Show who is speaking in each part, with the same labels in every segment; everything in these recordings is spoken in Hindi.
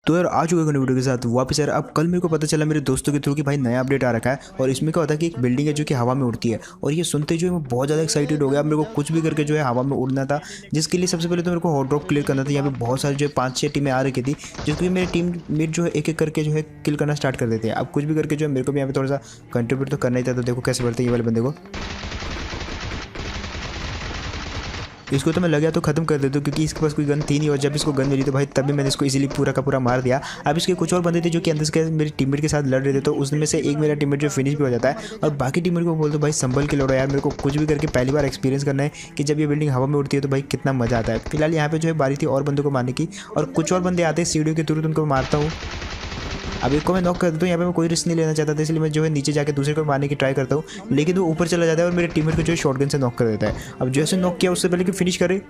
Speaker 1: तो यार आ चुका है वीडियो के साथ वापस। यार अब कल मेरे को पता चला मेरे दोस्तों के थ्रू कि भाई नया अपडेट आ रखा है और इसमें क्या होता है कि एक बिल्डिंग है जो कि हवा में उड़ती है। और ये सुनते जो है मैं बहुत ज़्यादा एक्साइटेड हो गया। अब मेरे को कुछ भी करके जो है हवा में उड़ना था, जिसके लिए सबसे पहले तो मेरे को हॉट ड्रॉप क्लियर करना था। यहाँ पे बहुत सारी जो है 5-6 टीमें आ रखी थी, जिसकी मेरी टीम मेट जो है एक एक करके जो है किल करना स्टार्ट कर देते हैं। अब कुछ भी करके जो है मेरे को भी यहाँ पे थोड़ा सा कंट्रीब्यूट तो करना ही था। तो देखो कैसे बढ़ते ये वाले बंदे को, इसको तो मैं लगा तो खत्म कर देता हूँ क्योंकि इसके पास कोई गन थी नहीं। और जब इसको गन मिली तो भाई तभी मैंने इसको इजीली पूरा का पूरा मार दिया। अब इसके कुछ और बंदे थे जो कि अंदर से मेरे टीममेट के साथ लड़ रहे थे, तो उसमें से एक मेरा टीममेट जो फिनिश भी हो जाता है और बाकी टीममेट को बोल दो भाई संभल के लड़ो यार, मेरे को कुछ भी करके पहली बार एक्सपीरियंस करना है कि जब ये बिल्डिंग हवा में उड़ती है तो भाई कितना मजा आता है। फिलहाल यहाँ पे जो है बारी थी और बंदों को मारने की, और कुछ और बंदे आते हैं सीढ़ियों के थ्रू, उनको मारता हूँ। अब एक को मैं नॉक कर देता हूँ। यहाँ पे मैं कोई रिस्क नहीं लेना चाहता था, इसलिए मैं जो है नीचे जाके दूसरे को मारने की ट्राई करता हूँ, लेकिन वो ऊपर चला जाता है और मेरे टीममेट को जो है शॉटगन से नॉक कर देता है। अब जैसे नॉक किया उससे पहले कि फिनिश करे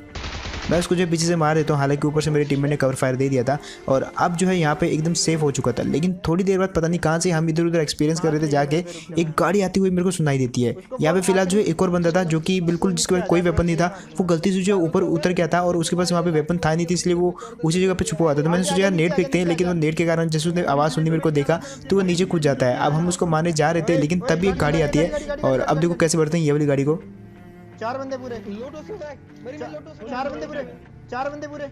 Speaker 1: मैं उसको जो है पीछे से मार देता हूँ। हालांकि ऊपर से मेरे टीममेट ने कवर फायर दे दिया था और अब जो है यहाँ पे एकदम सेफ हो चुका था। लेकिन थोड़ी देर बाद पता नहीं कहाँ से हम इधर उधर एक्सपीरियंस कर रहे थे, जाके एक गाड़ी आती हुई मेरे को सुनाई देती है। यहाँ पे फिलहाल जो है एक और बंदा था जो कि बिल्कुल जिसके पास कोई वेपन नहीं था, वो गलती से जो ऊपर उतर गया था और उसके पास वहाँ पे वेपन था नहीं थी, इसलिए वो उसी जगह पे छुपा हुआ था। तो मैंने सोचा यार नेट फेंकते हैं, लेकिन वो नेट के कारण जैसे उसने आवाज़ सुनी मेरे को देखा तो वो नीचे कूद जाता है। अब हम उसको मारने जा रहे थे, लेकिन तभी एक गाड़ी आती है और अब देखो कैसे बढ़ते हैं ये वाली गाड़ी को।
Speaker 2: 4 बंदे पूरे, 4 बंदे पूरे।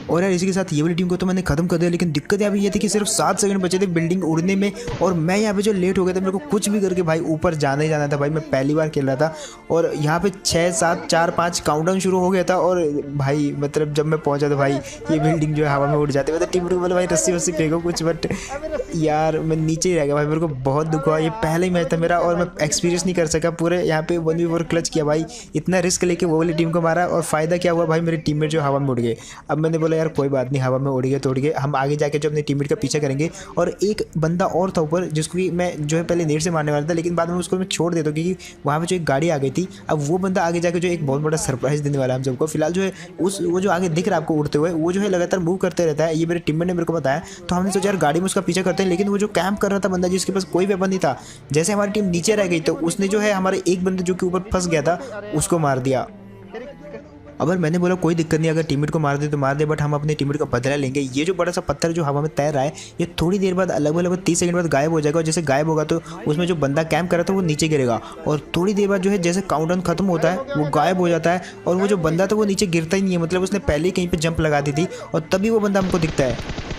Speaker 1: और यार इसी के साथ ये वाली टीम को तो मैंने खत्म कर दिया। लेकिन दिक्कत यहाँ पे ये थी कि सिर्फ 7 सेकंड बचे थे बिल्डिंग उड़ने में, और मैं यहाँ पे जो लेट हो गया था, मेरे को कुछ भी करके भाई ऊपर जाना ही जाना था। भाई मैं पहली बार खेल रहा था और यहाँ पे 6 7 4 5 काउंटडाउन शुरू हो गया था। और भाई मतलब जब मैं पहुँचा तो भाई ये बिल्डिंग जो है हवा में उड़ जाती है। मतलब टीम को बोला भाई रस्सी वस्सी फेंको कुछ, बट यार मैं नीचे ही रह गया। भाई मेरे को बहुत दुख हुआ। ये पहला ही मैच था मेरा और मैं एक्सपीरियंस नहीं कर सका पूरे। यहाँ पे 1v4 क्लच किया भाई, इतना रिस्क लेके वो वाली टीम को मारा और फायदा क्या हुआ भाई, मेरे टीममेट जो हवा में उड़ गए। अब मैंने बोला यार कोई बात नहीं, हवा में उड़ गए तो उड़ गए, हम आगे जाके जो अपने टीममेट का पीछा करेंगे। और एक बंदा और था ऊपर जिसको कि मैं जो है पहले नेट से मारने वाला था, लेकिन बाद में उसको मैं छोड़ देता हूँ क्योंकि वहाँ पे जो एक गाड़ी आ गई थी। अब वो बंदा आगे जाके जो एक बहुत बड़ा सरप्राइज देने वाला है हम सबको। फिलहाल जो है वो जो आगे दिख रहा है आपको उड़ते हुए, वो जो है लगातार मूव करते रहता है। ये मेरे टीममेट ने मेरे को बताया, तो हमने सोचा यार गाड़ी में उसका पीछा करते हैं। लेकिन वो जो कैंप कर रहा था बंदा जिसके पास कोई वेपन नहीं था, जैसे हमारी टीम नीचे रह गई तो उसने जो है हमारे एक बंदे जो कि ऊपर फंस गया था उसको मार दिया। अब मैंने बोला कोई दिक्कत नहीं, अगर टीममेट को मार दे तो मार दे, बट हम अपने टीममेट का बदला लेंगे। ये जो बड़ा सा पत्थर जो हवा में तैर रहा है, ये थोड़ी देर बाद लगभग 30 सेकंड बाद गायब हो जाएगा। और जैसे गायब होगा तो उसमें जो बंदा कैंप कर रहा था वो नीचे गिरेगा, और थोड़ी देर बाद जो है जैसे काउंटडाउन खत्म होता है वो गायब हो जाता है और वो जो बंदा था वो नीचे गिरता ही नहीं है। मतलब उसने पहले ही कहीं पर जंप लगा दी थी और तभी वो बंदा हमको दिखता है।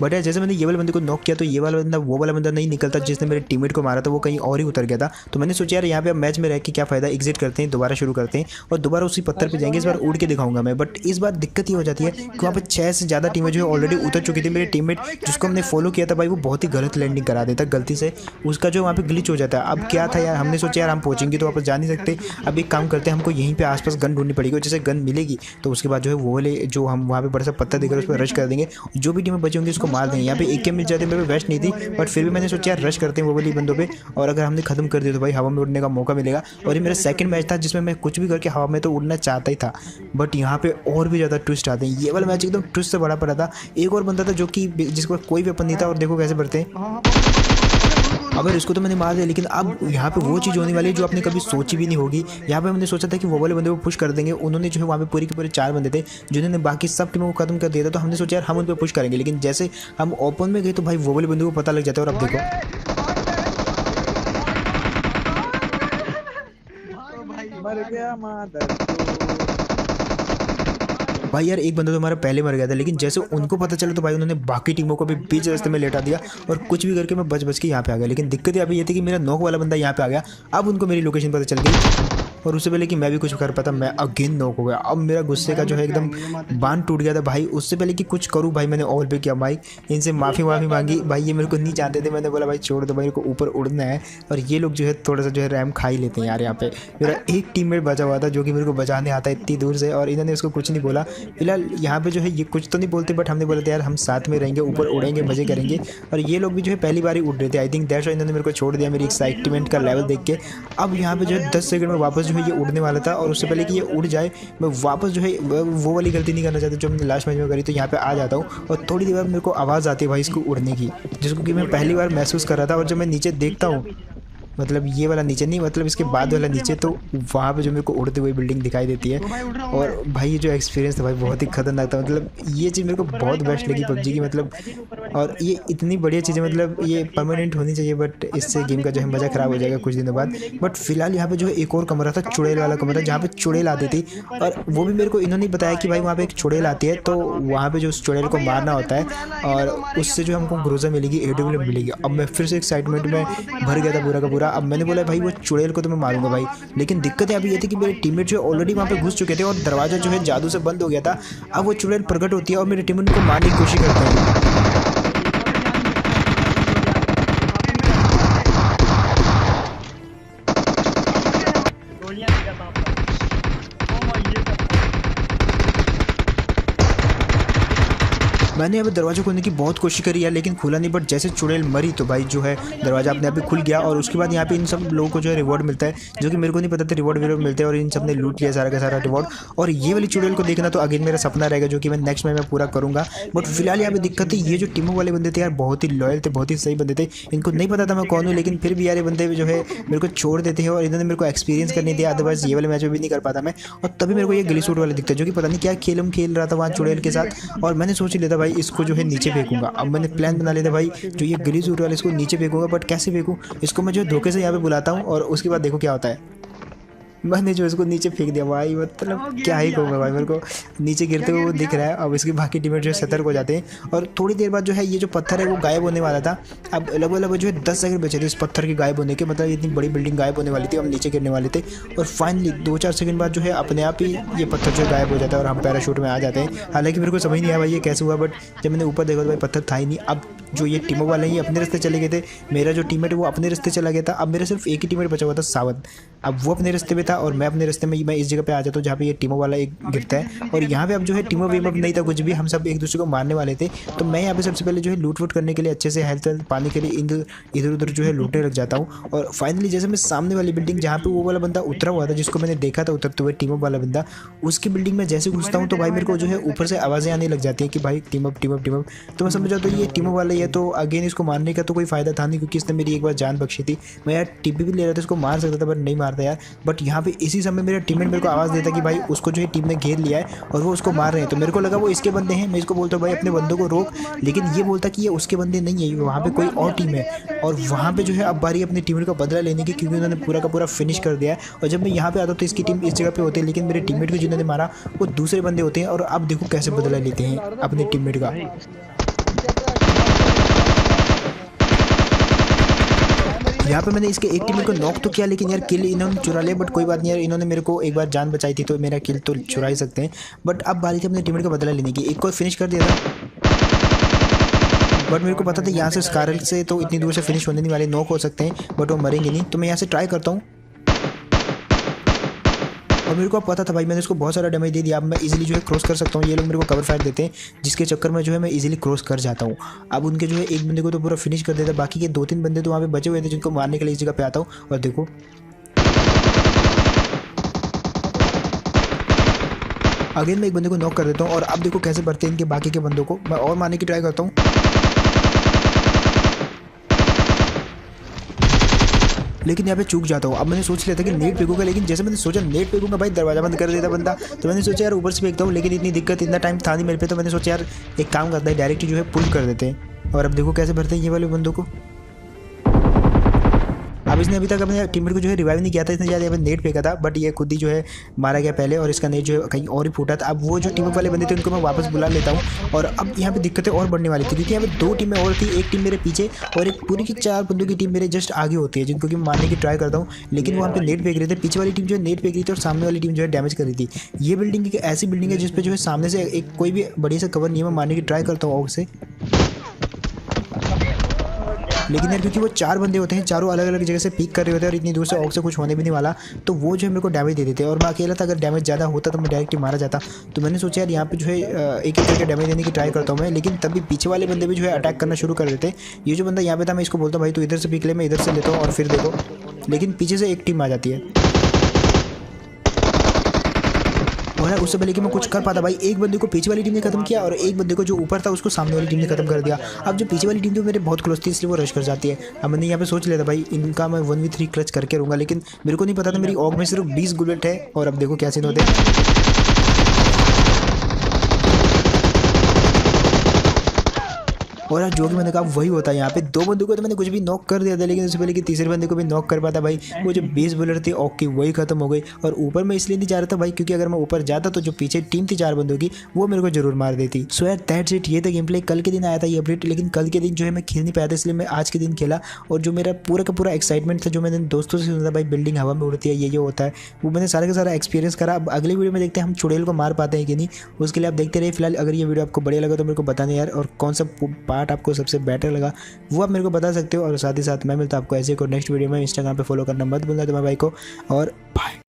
Speaker 1: बट यार जैसे मैंने ये वाले बंदे को नॉक किया तो ये वाला बंदा वो वाला बंदा नहीं निकलता जिसने मेरे टीममेट को मारा था, वो कहीं और ही उतर गया था। तो मैंने सोचा यार यहाँ पे अब मैच में रह के क्या फ़ायदा, एग्जिट करते हैं, दोबारा शुरू करते हैं और दोबारा उसी पत्थर पे जाएंगे। इस बार उड़ के दिखाऊंगा मैं। बट इस बार दिक्कत ये हो जाती है कि वहाँ पे 6 से ज़्यादा टीमें जो है ऑलरेडी उतर चुकी थी। मेरे टीममेट जिसको हमने फॉलो किया था भाई वो बहुत ही गलत लैंडिंग करा देता गलती से, उसका जो वहाँ पे ग्लिच हो जाता है। अब क्या था यार, हमने सोचा यार हम पहुँचेंगे तो वापस जा नहीं सकते। अब एक काम करते हैं, हमको यहीं पे आसपास गन ढूंढनी पड़ेगी। जैसे गन मिलेगी तो उसके बाद जो है वो वाले जो हम वहाँ पे बड़ा सा पत्थर देकर उस पर रश कर देंगे, जो भी टीमें बची होंगी उसको मार देंगे। यहाँ पे एक मिल जाते मेरे वेस्ट नहीं थी, बट फिर भी मैंने सोचा यार रश करते हैं वो वाली बंदों पे, और अगर हमने खत्म कर दिया तो भाई हवा में उड़ने का मौका मिलेगा। और ये मेरा सेकंड मैच था जिसमें मैं कुछ भी करके हवा में तो उड़ना चाहता ही था, बट यहाँ पे और भी ज़्यादा ट्विस्ट आते हैं। ये वाला मैच एकदम ट्विस्ट से बड़ा पड़ा था। एक और बंदा था जो कि जिसके पास कोई वेपन नहीं था, और देखो कैसे बढ़ते हैं। अब इसको तो मैंने मार दिया, लेकिन अब यहाँ पे वो चीज़ होने वाली है जो आपने कभी सोची भी नहीं होगी। यहाँ पे हमने सोचा था कि वो वाले बंदे को पुश कर देंगे, उन्होंने जो है वहाँ पे पूरे के पूरे 4 बंदे थे जिन्होंने बाकी सब टीमों को खत्म कर दिया था। तो हमने सोचा यार हम उन पर पुश करेंगे, लेकिन जैसे हम ओपन में गए तो भाई वो वाले बंदे को पता लग जाता है। और अब देखो
Speaker 2: मर गया मादर
Speaker 1: भाई यार एक बंदा तो हमारा पहले मर गया था, लेकिन जैसे उनको पता चला तो भाई उन्होंने बाकी टीमों को भी बीच रास्ते में लेटा दिया और कुछ भी करके मैं बच बच के यहाँ पे आ गया। लेकिन दिक्कत यहाँ पे ये थी कि मेरा नॉक वाला बंदा यहाँ पे आ गया। अब उनको मेरी लोकेशन पता चल गई और उससे पहले कि मैं भी कुछ कर पाता मैं अगेन नॉक हो गया। अब मेरा गुस्से का जो है एकदम बांध टूट गया था भाई। उससे पहले कि कुछ करूँ भाई मैंने ऑल पे किया भाई, इनसे माफ़ी मांगी भाई। ये मेरे को नहीं जानते थे, मैंने बोला भाई छोड़ दो भाई, मेरे को ऊपर उड़ना है। और ये लोग जो है थोड़ा सा जो है रैम खा ही लेते हैं यार। यहाँ पे मेरा एक टीममेट बचा हुआ था जो कि मेरे को बचाने आता है इतनी दूर से, और इन्होंने उसको कुछ नहीं बोला। फिलहाल यहाँ पे जो है ये कुछ तो नहीं बोलते, बट हमने बोला था यार हम साथ में रहेंगे, ऊपर उड़ेंगे, मजे करेंगे। और ये लोग भी जो है पहली बार ही उड़ रहे थे। आई थिंक दैट्स व्हाई इन्होंने मेरे को छोड़ दिया मेरी एक्साइटमेंट का लेवल देख के। अब यहाँ पे जो है 10 सेकंड में वापस जो है ये उड़ने वाला था, और उससे पहले कि ये उड़ जाए मैं वापस जो है वो वाली गलती नहीं करना चाहता जो मैंने लास्ट मैच में करी। तो यहाँ पे आ जाता हूँ और थोड़ी देर बाद मेरे को आवाज़ आती है भाई इसको उड़ने की, जिसको कि मैं पहली बार महसूस कर रहा था। और जब मैं नीचे देखता हूँ, मतलब ये वाला नीचे नहीं, मतलब इसके बाद वाला नीचे, तो वहाँ पे जो मेरे को उड़ती हुई बिल्डिंग दिखाई देती है। और भाई ये जो एक्सपीरियंस था भाई बहुत ही खतरनाक था, मतलब ये चीज़ मेरे को बहुत बेस्ट लगी पबजी की, मतलब। और ये इतनी बढ़िया चीज़ें, मतलब ये परमानेंट होनी चाहिए, बट इससे गेम का जो है मज़ा ख़राब हो जाएगा कुछ दिनों बाद। बट फिलहाल यहाँ पे जो है एक और कमरा था, चुड़ैल वाला कमरा, जहाँ पे चुड़ैल आती थी। और वो भी मेरे को इन्होंने बताया कि भाई वहाँ पे एक चुड़ैल आती है, तो वहाँ पे जो उस चुड़ैल को मारना होता है और उससे जो हमको ग्रोजा मिलेगी, AWM मिलेगी। अब मैं फिर से एक्साइटमेंट में भर गया था पूरा का पूरा। अब मैंने बोला भाई वो चुड़ैल को तो मैं मारूंगा भाई, लेकिन दिक्कत यहाँ पे ये थी कि मेरे टीममेट जो ऑलरेडी वहाँ पे घुस चुके थे और दरवाजा जो है जादू से बंद हो गया था। अब वो चुड़ैल प्रकट होती है और मेरे टीममेट को मारने की कोशिश करते हैं। मैंने अभी दरवाजा खोलने की बहुत कोशिश करी यार, लेकिन खुला नहीं। बट जैसे चुड़ैल मरी तो भाई जो है दरवाजा अपने आप ही खुल गया। और उसके बाद यहाँ पे इन सब लोगों को जो है रिवॉर्ड मिलता है, जो कि मेरे को नहीं पता था रिवॉर्ड मिलते हैं। और इन सब ने लूट लिया सारा का सारा रिवॉर्ड। और ये वाली चुड़ैल को देखना तो अगेन मेरा सपना रहेगा, जो कि मैं नेक्स्ट में पूरा करूँगा। बट फिलहाल यहाँ पे दिक्कत थी, ये जो टीमों वाले बंदे थे यार बहुत ही लॉयल थे, बहुत ही सही बंदे थे। इनको नहीं पता था मैं कौन हूँ, लेकिन फिर भी यार ये बंदे जो है मेरे को छोड़ देते हैं और इन्होंने मेरे को एक्सपीरियंस करने दिया। अदरवाइज ये वाले मैच में भी नहीं कर पाता मैं। और तभी मेरे को ये गिली सूट वाले दिखता है, जो कि पता नहीं क्या खेल रहा था वहाँ चुड़ैल के साथ। और मैंने सोच लिया था भाई इसको जो है नीचे फेंकूंगा। अब मैंने प्लान बना लिया था भाई जो ये गिली सूट वाले इसको नीचे फेंकूंगा। बट कैसे फेंकूं इसको, मैं जो धोखे से यहाँ पे बुलाता हूँ और उसके बाद देखो क्या होता है। मैंने जो इसको नीचे फेंक दिया भाई, मतलब क्या ही कहूँगा भाई, मेरे को नीचे गिरते हुए वो दिख रहा है। अब इसके बाकी टीममेट जो है सतर्क हो जाते हैं। और थोड़ी देर बाद जो है ये जो पत्थर है वो गायब होने वाला था। अब लगभग जो है 10 सेकंड बचे थे इस पत्थर के गायब होने के, मतलब इतनी बड़ी बिल्डिंग गायब होने वाली थी, हम नीचे गिरने वाले थे। और फाइनली 2-4 सेकंड बाद जो है अपने आप ही ये पत्थर जो गायब हो जाता है और हम पैराशूट में आ जाते हैं। हालांकि मेरे को समझ नहीं आया भाई ये कैसे हुआ, बट जब मैंने ऊपर देखा तो भाई पत्थर था ही नहीं। अब जो ये टीमों वाले हैं अपने रास्ते चले गए थे, मेरा जो टीममेट है वो अपने रास्ते चला गया था। अब मेरा सिर्फ एक ही टीममेट बचा हुआ था, सावन। अब वो अपने रास्ते पे था और मैं अपने रास्ते में, मैं इस जगह पे आ जाता हूँ जहाँ पे ये टीमों वाला एक गिरता है। और यहाँ पे अब जो है टीमों वेम नहीं था कुछ भी, हम सब एक दूसरे को मारने वाले थे। तो मैं यहाँ पे सबसे पहले जो है लूट वूट करने के लिए, अच्छे से हेल्थ पाने के लिए इधर उधर जो है लूटने लग जाता हूँ। और फाइनली जैसे मैं सामने वाली बिल्डिंग जहाँ पे वो वाला बंदा उतरा हुआ था, जिसको मैंने देखा था उतरते हुए टीमों वाला बंदा, उसकी बिल्डिंग में जैसे घुसता हूँ तो भाई मेरे को जो है ऊपर से आवाज़ें आने लग जाती है कि भाई team up team up team up. तो मैं समझ जाता हूँ ये टीमों वाला ही है। तो अगेन इसको मारने का तो कोई फायदा था नहीं, क्योंकि इसने मेरी एक बार जान बख्शी थी। मैं यार टीपी भी ले रहा था, इसको मार सकता था बट नहीं मारता यार। बट यहाँ पे इसी समय मेरा टीममेट मेरे को आवाज़ देता कि भाई उसको जो है टीम ने घेर लिया है और वो उसको मार रहे हैं। तो मेरे को लगा वो इसके बंदे हैं। मैं इसको बोलता हूँ भाई अपने बंदों को रोक, लेकिन ये बोलता कि ये उसके बंदे नहीं है, वहाँ पे कोई और टीम है। और वहाँ पे जो है अब बारी अपनी टीममेट का बदला लेने की, क्योंकि उन्होंने पूरा का पूरा फिनिश कर दिया है। और जब मैं यहाँ पे आता हूँ तो इसकी टीम इस जगह पे होती है, लेकिन मेरे टीममेट को जिन्होंने मारा वो दूसरे बंदे होते हैं। और अब देखो कैसे बदला लेते हैं अपने टीममेट का। यहाँ पे मैंने इसके एक टीम को नॉक तो किया, लेकिन यार किल इन्होंने चुरा लिया। बट कोई बात नहीं यार, इन्होंने मेरे को एक बार जान बचाई थी तो मेरा किल तो चुरा ही सकते हैं। बट अब बारी थी अपने टीममेट का बदला लेने की। एक को फिनिश कर दिया था, बट मेरे को पता था यहाँ से स्कारल से तो इतनी दूर से फिनिश होने नहीं वाले, नॉक हो सकते हैं बट वो मरेंगे नहीं। तो मैं यहाँ से ट्राई करता हूँ और मेरे को अब पता था भाई, मैंने इसको बहुत सारा डैमेज दे दिया। अब मैं इजीली जो है क्रॉस कर सकता हूँ। ये लोग मेरे को कवर फायर देते हैं, जिसके चक्कर में जो है मैं इजीली क्रॉस कर जाता हूँ। अब उनके जो है एक बंदे को तो पूरा फिनिश कर देता, बाकी के 2-3 बंदे तो वहाँ पे बचे हुए थे जिनको मारने के लिए इस जगह पे आता हूँ। और देखो अगेन मैं एक बंदे को नॉक कर देता हूँ। और अब देखो कैसे बढ़ते हैं इनके बाकी के बंदों को। मैं और मारने की ट्राई करता हूँ, लेकिन यहाँ पे चूक जाता हूँ। अब मैंने सोच लिया था कि नेट फेंकूंगा, लेकिन जैसे मैंने सोचा नेट फेंकूंगा भाई दरवाजा बंद कर देता बंदा। तो मैंने सोचा यार ऊपर से फेंकता हूँ, लेकिन इतनी दिक्कत इतना टाइम था नहीं मेरे पे। तो मैंने सोचा यार एक काम करता है, डायरेक्ट जो है पुल कर देते हैं। और अब देखो कैसे भरते हैं ये वाले बंदों को। अब इसने अभी तक अपने टीममेट को जो है रिवाइव नहीं किया था, इसने ज़्यादा यहाँ पे नेट फेंका था, बट ये खुद ही जो है मारा गया पहले और इसका नेट जो है कहीं और ही फूटा था। अब वो जो टीम वाले बंदे थे उनको मैं वापस बुला लेता हूँ। और अब यहाँ पे दिक्कतें और बढ़ने वाली थी, क्योंकि यहाँ पे 2 टीमें और थी। एक टीम मेरे पीछे और एक पूरी की 4 बंदों की टीम मेरे जस्ट आगे होती है, जिनको कि मैं मारने की ट्राई करता हूँ। लेकिन वहाँ पे नेट फेंक रहे थे, पीछे वाली टीम जो है नेट फेंक रही थी और सामने वाली टीम जो है डैमेज कर रही थी। ये बिल्डिंग एक ऐसी बिल्डिंग है जिसपे जो है सामने से एक कोई भी बढ़िया सा कवर नहीं है। मैं मारने की ट्राई करता हूँ ऑग से, लेकिन यार क्योंकि वो 4 बंदे होते हैं, चारों अलग अलग जगह से पीक कर रहे होते हैं और इतनी दूर से ऑग से कुछ होने भी नहीं वाला, तो वो जो है मेरे को डैमेज दे देते हैं। और मैं अकेला था, अगर डैमेज ज़्यादा होता तो मैं डायरेक्ट ही मारा जाता। तो मैंने सोचा यार यहाँ पे जो है एक करके डैमेज देने की ट्राई करता हूँ मैं, लेकिन तभी पीछे वाले बंदे भी जो है अटैक करना शुरू कर देते। ये जो बंदा यहाँ पे था मैं इसको बोलता हूँ भाई तू इधर से पीक ले, मैं इधर से लेता हूँ और फिर देखो, लेकिन पीछे से एक टीम आ जाती है। और यार उससे पहले कि मैं कुछ कर पाता भाई, एक बंदे को पीछे वाली टीम ने खत्म किया और एक बंदे को जो ऊपर था उसको सामने वाली टीम ने खत्म कर दिया। अब जो पीछे वाली टीम थी मेरे बहुत क्लोज थी, इसलिए वो रश कर जाती है। अब मैंने यहाँ पे सोच लिया था भाई इनका मैं 1v3 क्लच करके रहूँगा, लेकिन मेरे को नहीं पता था मेरी ऑग में सिर्फ 20 बुलेट है। और अब देखो क्या सीन होते हैं। और यार जो कि मैंने कहा वही होता है यहाँ पे, 2 बंदों को तो मैंने कुछ भी नॉक कर दिया था, लेकिन उससे पहले कि तीसरे बंदे को भी नॉक कर पाता भाई वो जो 20 बुलेट थी ऑक की वही खत्म हो गई। और ऊपर मैं इसलिए नहीं जा रहा था भाई क्योंकि अगर मैं ऊपर जाता तो जो पीछे टीम थी 4 बंदों की वो मेरे को जरूर मार देती। सो यार दैट्स इट, ये था गेम प्ले। कल के दिन आया था ये अपडेट, लेकिन कल के दिन जो है मैं खेल नहीं पाया था, इसलिए मैं आज के दिन खेला। और जो मेरा पूरा का पूरा एक्साइटमेंट था, जो मैंने दोस्तों से सुना था भाई बिल्डिंग हवा में उड़ती है, ये होता है, वो मैंने सारा का सारा एक्सपीरियंस करा। अब अगले वीडियो में देखते हैं हम चुड़ैल को मार पाते हैं कि नहीं, उसके लिए आप देखते रहिए। फिलहाल अगर ये वीडियो आपको बढ़िया लगा तो मेरे को बताना यार, और कौन सा पार्ट आपको सबसे बेटर लगा वो आप मेरे को बता सकते हो। और साथ ही साथ मैं मिलता हूं आपको ऐसे को नेक्स्ट वीडियो में। इंस्टाग्राम पे फॉलो करना मत भूलना तुम्हारे भाई को, और बाय।